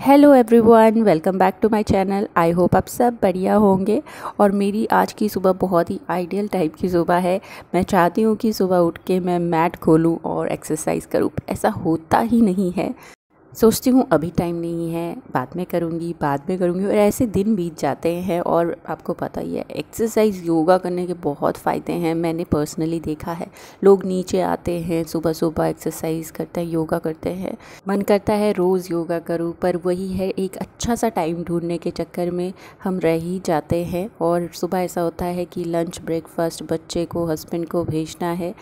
Hello everyone, welcome back to my channel. I hope आप सब बढ़िया होंगे। और मेरी आज की सुबह बहुत ही आइडियल टाइप की सुबह है। मैं चाहती हूँ कि सुबह उठ के मैं मैट खोलूँ और एक्सरसाइज करूँ। ऐसा होता ही नहीं है। सोचती हूँ अभी टाइम नहीं है, बाद में करूँगी और ऐसे दिन बीत जाते हैं। और आपको पता ही है, एक्सरसाइज योगा करने के बहुत फ़ायदे हैं। मैंने पर्सनली देखा है, लोग नीचे आते हैं, सुबह सुबह एक्सरसाइज करते हैं, योगा करते हैं। मन करता है रोज़ योगा करूँ, पर वही है, एक अच्छा सा टाइम ढूंढने के चक्कर में हम रह ही जाते हैं। और सुबह ऐसा होता है कि लंच, ब्रेकफास्ट, बच्चे को, हस्बैंड को भेजना है,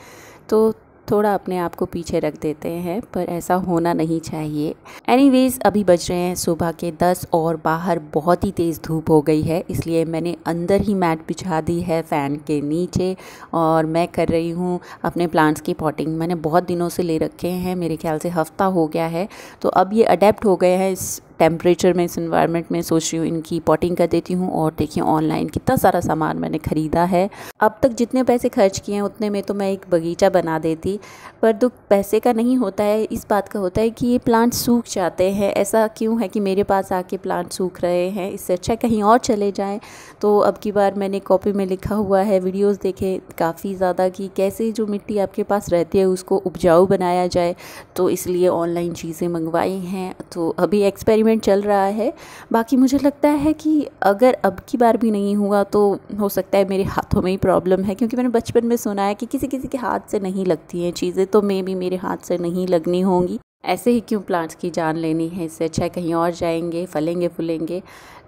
तो थोड़ा अपने आप को पीछे रख देते हैं, पर ऐसा होना नहीं चाहिए। एनीवेज़, अभी बज रहे हैं सुबह के 10 और बाहर बहुत ही तेज़ धूप हो गई है, इसलिए मैंने अंदर ही मैट बिछा दी है फ़ैन के नीचे। और मैं कर रही हूँ अपने प्लांट्स की पॉटिंग। मैंने बहुत दिनों से ले रखे हैं, मेरे ख्याल से हफ़्ता हो गया है, तो अब ये अडेप्ट हो गए हैं इस टेम्परेचर में, इस इन्वायरमेंट में। सोच रही हूँ इनकी पॉटिंग कर देती हूँ। और देखिए, ऑनलाइन कितना सारा सामान मैंने ख़रीदा है। अब तक जितने पैसे खर्च किए हैं उतने में तो मैं एक बगीचा बना देती, पर दुख पैसे का नहीं होता है, इस बात का होता है कि ये प्लांट सूख जाते हैं। ऐसा क्यों है कि मेरे पास आके प्लांट सूख रहे हैं? इससे अच्छा कहीं और चले जाएं। तो अब की बार मैंने कॉपी में लिखा हुआ है, वीडियोस देखे काफ़ी ज़्यादा, कि कैसे जो मिट्टी आपके पास रहती है उसको उपजाऊ बनाया जाए। तो इसलिए ऑनलाइन चीज़ें मंगवाई हैं, तो अभी एक्सपेरिमेंट चल रहा है। बाकी मुझे लगता है कि अगर अब की बार भी नहीं हुआ तो हो सकता है मेरे हाथों में ही प्रॉब्लम है, क्योंकि मैंने बचपन में सुना है कि किसी किसी के हाथ से नहीं लगती हैं चीज़ें, तो मे भी मेरे हाथ से नहीं लगनी होंगी। ऐसे ही क्यों प्लांट्स की जान लेनी है? इससे अच्छा कहीं और जाएंगे, फलेंगे फूलेंगे।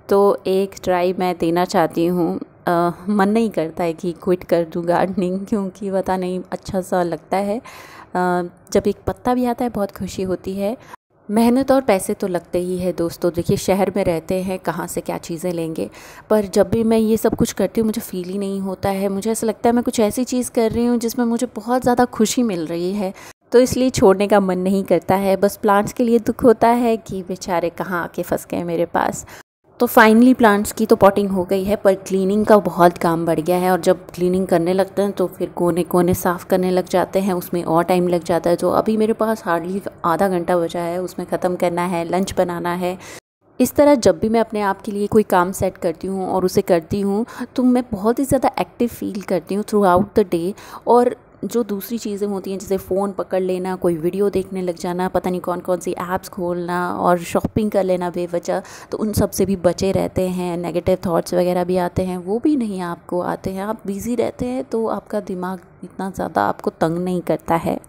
तो एक ट्राई मैं देना चाहती हूँ। मन नहीं करता है कि क्विट कर दूँ गार्डनिंग, क्योंकि पता नहीं, अच्छा सा लगता है। जब एक पत्ता भी आता है बहुत खुशी होती है। मेहनत और पैसे तो लगते ही है दोस्तों। देखिए, शहर में रहते हैं, कहाँ से क्या चीज़ें लेंगे। पर जब भी मैं ये सब कुछ करती हूँ मुझे फ़ील ही नहीं होता है। मुझे ऐसा लगता है मैं कुछ ऐसी चीज़ कर रही हूँ जिसमें मुझे बहुत ज़्यादा खुशी मिल रही है, तो इसलिए छोड़ने का मन नहीं करता है। बस प्लांट्स के लिए दुख होता है कि बेचारे कहाँ आके फंस गए मेरे पास। तो फाइनली प्लांट्स की तो पॉटिंग हो गई है, पर क्लीनिंग का बहुत काम बढ़ गया है। और जब क्लीनिंग करने लगते हैं तो फिर कोने कोने साफ़ करने लग जाते हैं, उसमें और टाइम लग जाता है। तो अभी मेरे पास हार्डली आधा घंटा बचा है, उसमें ख़त्म करना है, लंच बनाना है। इस तरह जब भी मैं अपने आप के लिए कोई काम सेट करती हूँ और उसे करती हूँ, तो मैं बहुत ही ज़्यादा एक्टिव फील करती हूँ थ्रू आउट द डे। और जो दूसरी चीज़ें होती हैं, जैसे फ़ोन पकड़ लेना, कोई वीडियो देखने लग जाना, पता नहीं कौन कौन सी ऐप्स खोलना और शॉपिंग कर लेना बेवजह, तो उन सब से भी बचे रहते हैं। नेगेटिव थॉट्स वगैरह भी आते हैं, वो भी नहीं आपको आते हैं। आप बिज़ी रहते हैं तो आपका दिमाग इतना ज़्यादा आपको तंग नहीं करता है।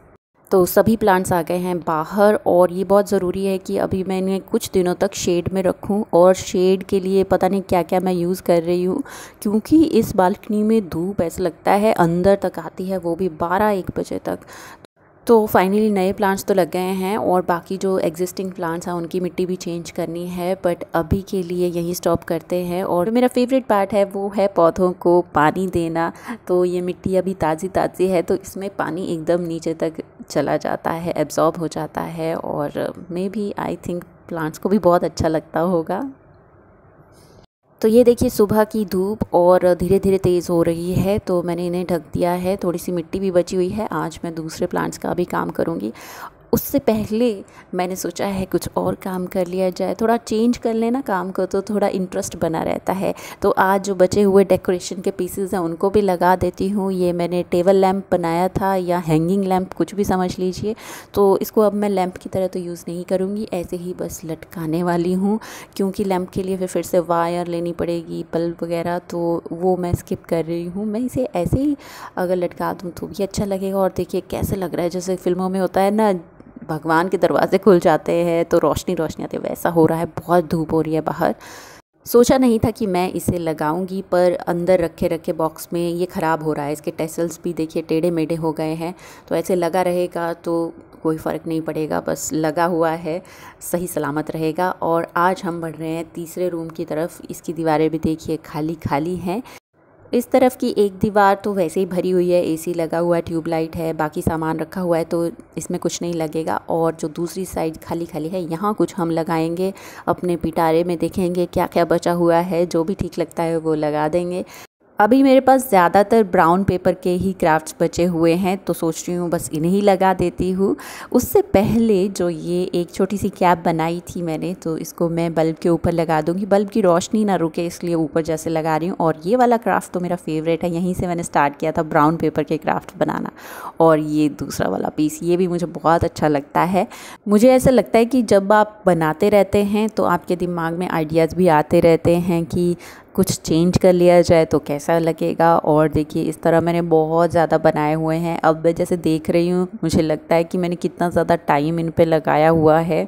तो सभी प्लांट्स आ गए हैं बाहर, और ये बहुत ज़रूरी है कि अभी मैं इन्हें कुछ दिनों तक शेड में रखूं। और शेड के लिए पता नहीं क्या क्या मैं यूज़ कर रही हूँ, क्योंकि इस बालकनी में धूप ऐसा लगता है अंदर तक आती है, वो भी 12-1 बजे तक। तो फाइनली नए प्लांट्स तो लग गए हैं, और बाकी जो एग्जिस्टिंग प्लांट्स हैं उनकी मिट्टी भी चेंज करनी है, बट अभी के लिए यहीं स्टॉप करते हैं। और मेरा फेवरेट पार्ट है वो है पौधों को पानी देना। तो ये मिट्टी अभी ताज़ी ताज़ी है, तो इसमें पानी एकदम नीचे तक चला जाता है, एब्जॉर्ब हो जाता है, और maybe I think plants को भी बहुत अच्छा लगता होगा। तो ये देखिए, सुबह की धूप और धीरे धीरे तेज़ हो रही है, तो मैंने इन्हें ढक दिया है। थोड़ी सी मिट्टी भी बची हुई है, आज मैं दूसरे प्लांट्स का भी काम करूँगी। उससे पहले मैंने सोचा है कुछ और काम कर लिया जाए, थोड़ा चेंज कर लेना काम को, तो थोड़ा इंटरेस्ट बना रहता है। तो आज जो बचे हुए डेकोरेशन के पीसेस हैं उनको भी लगा देती हूँ। ये मैंने टेबल लैंप बनाया था, या हैंगिंग लैंप, कुछ भी समझ लीजिए। तो इसको अब मैं लैंप की तरह तो यूज़ नहीं करूँगी, ऐसे ही बस लटकाने वाली हूँ, क्योंकि लैंप के लिए फिर से वायर लेनी पड़ेगी, बल्ब वगैरह, तो वो मैं स्किप कर रही हूँ। मैं इसे ऐसे ही अगर लटका दूँ तो भी अच्छा लगेगा। और देखिए कैसे लग रहा है, जैसे फिल्मों में होता है ना, भगवान के दरवाजे खुल जाते हैं तो रोशनी रोशनी आती है, वैसा हो रहा है। बहुत धूप हो रही है बाहर। सोचा नहीं था कि मैं इसे लगाऊंगी, पर अंदर रखे रखे बॉक्स में ये ख़राब हो रहा है। इसके टेसल्स भी देखिए टेढ़े मेढ़े हो गए हैं, तो ऐसे लगा रहेगा तो कोई फ़र्क नहीं पड़ेगा, बस लगा हुआ है, सही सलामत रहेगा। और आज हम बढ़ रहे हैं तीसरे रूम की तरफ। इसकी दीवारें भी देखिए खाली खाली हैं। इस तरफ की एक दीवार तो वैसे ही भरी हुई है, एसी लगा हुआ है, ट्यूबलाइट है, बाकी सामान रखा हुआ है, तो इसमें कुछ नहीं लगेगा। और जो दूसरी साइड खाली खाली है, यहाँ कुछ हम लगाएंगे। अपने पिटारे में देखेंगे क्या क्या बचा हुआ है, जो भी ठीक लगता है वो लगा देंगे। अभी मेरे पास ज़्यादातर ब्राउन पेपर के ही क्राफ्ट्स बचे हुए हैं, तो सोच रही हूँ बस इन्हें ही लगा देती हूँ। उससे पहले जो ये एक छोटी सी कैप बनाई थी मैंने, तो इसको मैं बल्ब के ऊपर लगा दूँगी, बल्ब की रोशनी ना रुके इसलिए ऊपर जैसे लगा रही हूँ। और ये वाला क्राफ्ट तो मेरा फेवरेट है, यहीं से मैंने स्टार्ट किया था ब्राउन पेपर के क्राफ्ट बनाना। और ये दूसरा वाला पीस, ये भी मुझे बहुत अच्छा लगता है। मुझे ऐसा लगता है कि जब आप बनाते रहते हैं तो आपके दिमाग में आइडियाज़ भी आते रहते हैं कि कुछ चेंज कर लिया जाए तो कैसा लगेगा। और देखिए इस तरह मैंने बहुत ज़्यादा बनाए हुए हैं। अब मैं जैसे देख रही हूँ मुझे लगता है कि मैंने कितना ज़्यादा टाइम इन पे लगाया हुआ है।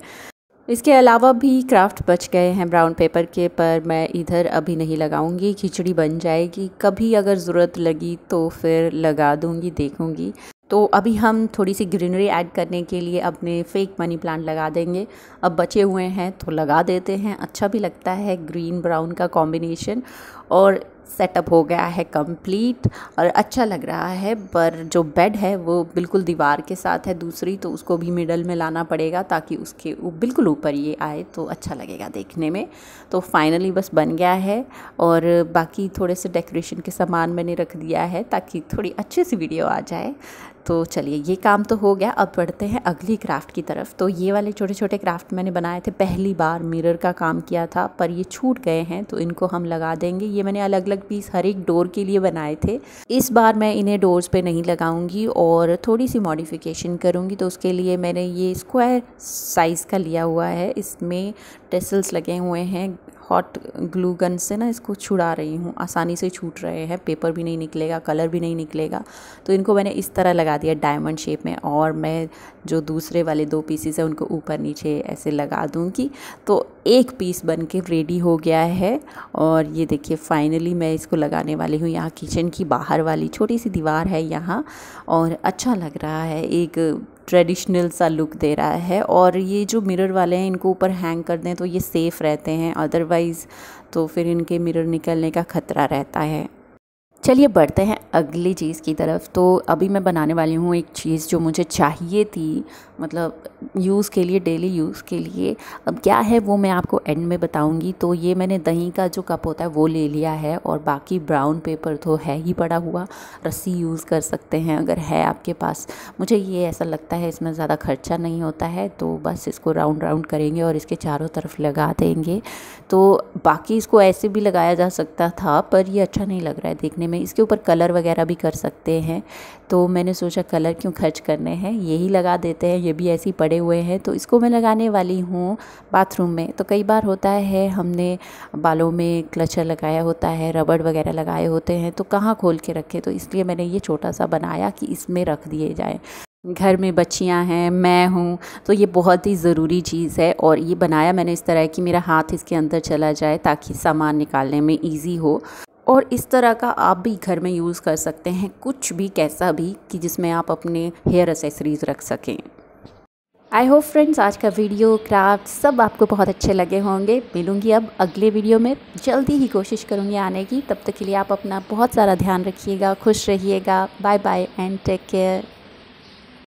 इसके अलावा भी क्राफ्ट बच गए हैं ब्राउन पेपर के, पर मैं इधर अभी नहीं लगाऊंगी, खिचड़ी बन जाएगी। कभी अगर ज़रूरत लगी तो फिर लगा दूंगी, देखूंगी। तो अभी हम थोड़ी सी ग्रीनरी ऐड करने के लिए अपने फेक मनी प्लांट लगा देंगे। अब बचे हुए हैं तो लगा देते हैं, अच्छा भी लगता है ग्रीन ब्राउन का कॉम्बिनेशन। और सेटअप हो गया है कंप्लीट और अच्छा लग रहा है। पर जो बेड है वो बिल्कुल दीवार के साथ है दूसरी, तो उसको भी मिडल में लाना पड़ेगा ताकि उसके बिल्कुल ऊपर ये आए तो अच्छा लगेगा देखने में। तो फाइनली बस बन गया है। और बाकी थोड़े से डेकोरेशन के सामान मैंने रख दिया है ताकि थोड़ी अच्छी सी वीडियो आ जाए। तो चलिए ये काम तो हो गया, अब बढ़ते हैं अगली क्राफ्ट की तरफ। तो ये वाले छोटे छोटे क्राफ्ट मैंने बनाए थे, पहली बार मिरर का काम किया था पर ये छूट गए हैं तो इनको हम लगा देंगे। ये मैंने अलग अलग पीस हर एक डोर के लिए बनाए थे। इस बार मैं इन्हें डोर्स पे नहीं लगाऊंगी और थोड़ी सी मॉडिफिकेशन करूंगी। तो उसके लिए मैंने ये स्क्वायर साइज़ का लिया हुआ है, इसमें टेसल्स लगे हुए हैं। हॉट ग्लू गन से ना इसको छुड़ा रही हूँ, आसानी से छूट रहे हैं, पेपर भी नहीं निकलेगा, कलर भी नहीं निकलेगा। तो इनको मैंने इस तरह लगा दिया डायमंड शेप में। और मैं जो दूसरे वाले 2 पीसेस हैं उनको ऊपर नीचे ऐसे लगा दूँगी। तो एक पीस बन के रेडी हो गया है। और ये देखिए फाइनली मैं इसको लगाने वाली हूँ। यहाँ किचन की बाहर वाली छोटी सी दीवार है यहाँ, और अच्छा लग रहा है, एक ट्रेडिशनल सा लुक दे रहा है। और ये जो मिरर वाले हैं इनको ऊपर हैंग कर दें तो ये सेफ़ रहते हैं, अदरवाइज़ तो फिर इनके मिरर निकलने का ख़तरा रहता है। चलिए बढ़ते हैं अगली चीज़ की तरफ। तो अभी मैं बनाने वाली हूँ एक चीज़ जो मुझे चाहिए थी, मतलब यूज़ के लिए, डेली यूज़ के लिए। अब क्या है वो मैं आपको एंड में बताऊँगी। तो ये मैंने दही का जो कप होता है वो ले लिया है, और बाकी ब्राउन पेपर तो है ही पड़ा हुआ, रस्सी यूज़ कर सकते हैं अगर है आपके पास। मुझे ये ऐसा लगता है इसमें ज़्यादा खर्चा नहीं होता है, तो बस इसको राउंड राउंड करेंगे और इसके चारों तरफ लगा देंगे। तो बाकी इसको ऐसे भी लगाया जा सकता था पर ये अच्छा नहीं लग रहा है देखने में। इसके ऊपर कलर वगैरह भी कर सकते हैं, तो मैंने सोचा कलर क्यों खर्च करने हैं, यही लगा देते हैं। ये भी ऐसे ही पड़े हुए हैं, तो इसको मैं लगाने वाली हूँ बाथरूम में। तो कई बार होता है हमने बालों में क्लचर लगाया होता है, रबड़ वगैरह लगाए होते हैं, तो कहाँ खोल के रखे, तो इसलिए मैंने ये छोटा सा बनाया कि इसमें रख दिए जाए। घर में बच्चियां हैं, मैं हूँ, तो ये बहुत ही ज़रूरी चीज़ है। और ये बनाया मैंने इस तरह कि मेरा हाथ इसके अंदर चला जाए ताकि सामान निकालने में इजी हो। और इस तरह का आप भी घर में यूज़ कर सकते हैं, कुछ भी कैसा भी, कि जिसमें आप अपने हेयर एक्सेसरीज़ रख सकें। आई होप फ्रेंड्स आज का वीडियो क्राफ्ट सब आपको बहुत अच्छे लगे होंगे। मिलूंगी अब अगले वीडियो में, जल्दी ही कोशिश करूंगी आने की। तब तक के लिए आप अपना बहुत सारा ध्यान रखिएगा, खुश रहिएगा। Bye bye and take care.